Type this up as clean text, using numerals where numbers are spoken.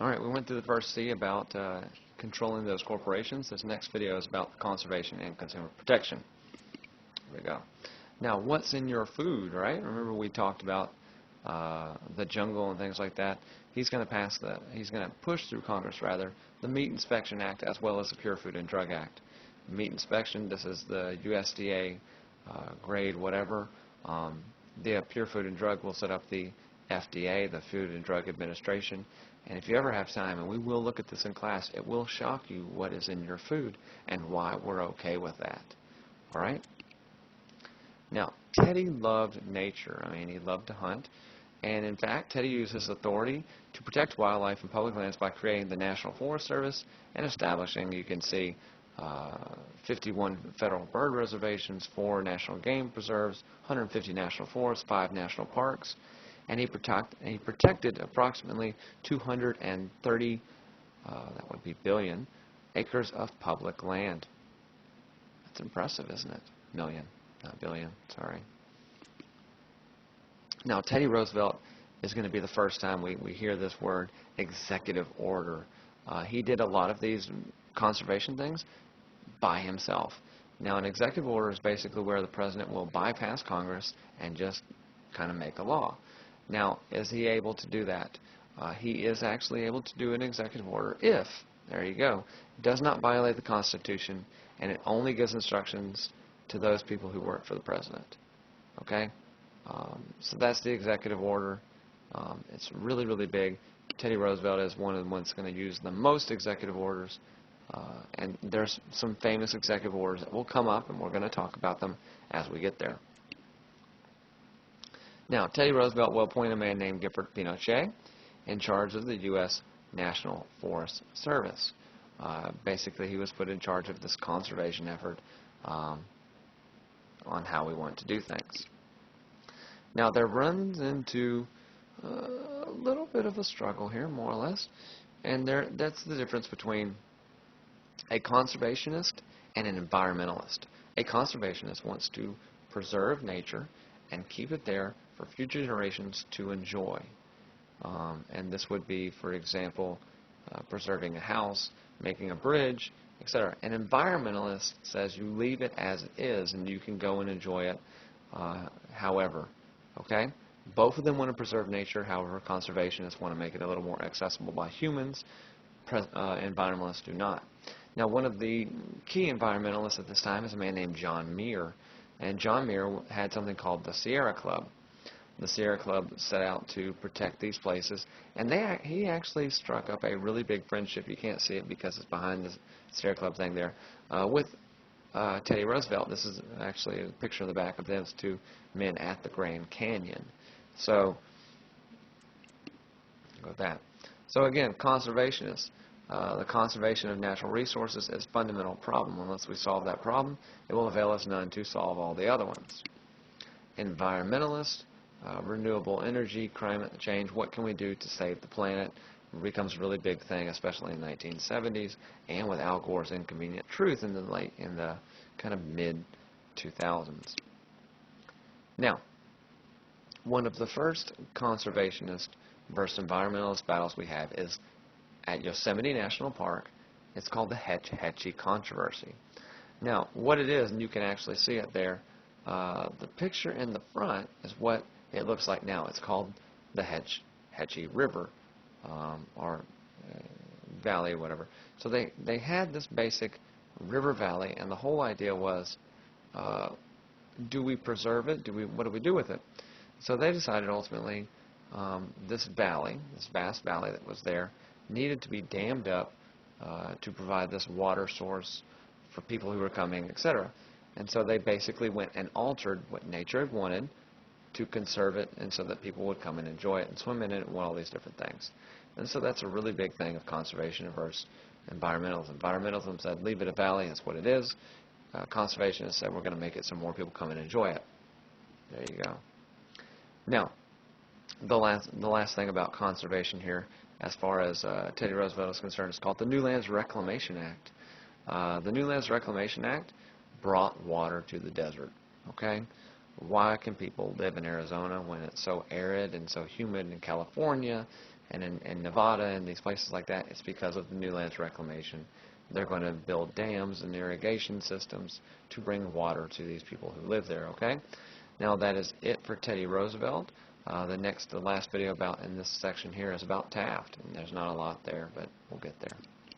All right, we went through the first C about controlling those corporations. This next video is about conservation and consumer protection. Here we go. Now, what's in your food, right? Remember we talked about the jungle and things like that. He's going to push through Congress, rather, the Meat Inspection Act as well as the Pure Food and Drug Act. Meat inspection, this is the USDA grade whatever. The Pure Food and Drug will set up the FDA, the Food and Drug Administration. And if you ever have time, and we will look at this in class, it will shock you what is in your food and why we're okay with that. All right? Now, Teddy loved nature. I mean, he loved to hunt. And in fact, Teddy used his authority to protect wildlife and public lands by creating the National Forest Service and establishing, you can see, 51 federal bird reservations, 4 national game preserves, 150 national forests, 5 national parks, and he protected approximately 230, that would be billion, acres of public land. That's impressive, isn't it? Million, not billion, sorry. Now, Teddy Roosevelt is going to be the first time we hear this word, executive order. He did a lot of these conservation things by himself. Now, an executive order is basically where the president will bypass Congress and just kind of make a law. Now, is he able to do that? He is actually able to do an executive order if, there you go, does not violate the Constitution, and it only gives instructions to those people who work for the president. Okay? So that's the executive order. It's really, really big. Teddy Roosevelt is one of the ones going to use the most executive orders. And there's some famous executive orders that will come up, and we're going to talk about them as we get there. Now, Teddy Roosevelt will appoint a man named Gifford Pinochet in charge of the U.S. National Forest Service. Basically, he was put in charge of this conservation effort on how we want to do things. Now, there runs into a little bit of a struggle here, more or less, and that's the difference between a conservationist and an environmentalist. A conservationist wants to preserve nature and keep it there for future generations to enjoy. And this would be, for example, preserving a house, making a bridge, etc. An environmentalist says you leave it as it is and you can go and enjoy it however. Okay? Both of them want to preserve nature, however, conservationists want to make it a little more accessible by humans. Environmentalists do not. Now, one of the key environmentalists at this time is a man named John Muir. And John Muir had something called the Sierra Club. The Sierra Club set out to protect these places, and he actually struck up a really big friendship. You can't see it because it's behind the Sierra Club thing there, with Teddy Roosevelt. This is actually a picture of the back of those two men at the Grand Canyon. So, go with that. So again, conservationists. The conservation of natural resources is a fundamental problem. Unless we solve that problem, it will avail us none to solve all the other ones. Environmentalists, renewable energy, climate change, what can we do to save the planet? It becomes a really big thing, especially in the 1970s, and with Al Gore's Inconvenient Truth in the kind of mid-2000s. Now, one of the first conservationist versus environmentalist battles we have is at Yosemite National Park. It's called the Hetch Hetchy controversy. Now, what it is, and you can actually see it there, the picture in the front is what it looks like now. It's called the Hetch Hetchy River, or valley, or whatever. So they had this basic river valley, and the whole idea was, do we preserve it? What do we do with it? So they decided ultimately this valley, this vast valley that was there, needed to be dammed up to provide this water source for people who were coming, etc. And so they basically went and altered what nature had wanted to conserve it, and so that people would come and enjoy it and swim in it and all these different things. And so that's a really big thing of conservation versus environmentalism. Environmentalism said, leave it a valley, that's what it is. Conservationists said, we're going to make it so more people come and enjoy it. There you go. Now, the last thing about conservation here, as far as Teddy Roosevelt is concerned, is called the New Lands Reclamation Act. The New Lands Reclamation Act brought water to the desert. Okay? Why can people live in Arizona when it's so arid and so humid in California And in Nevada and these places like that, it's because of the new lands reclamation. They're going to build dams and irrigation systems to bring water to these people who live there, okay? Now that is it for Teddy Roosevelt. The last video about in this section here is about Taft, and there's not a lot there, but we'll get there.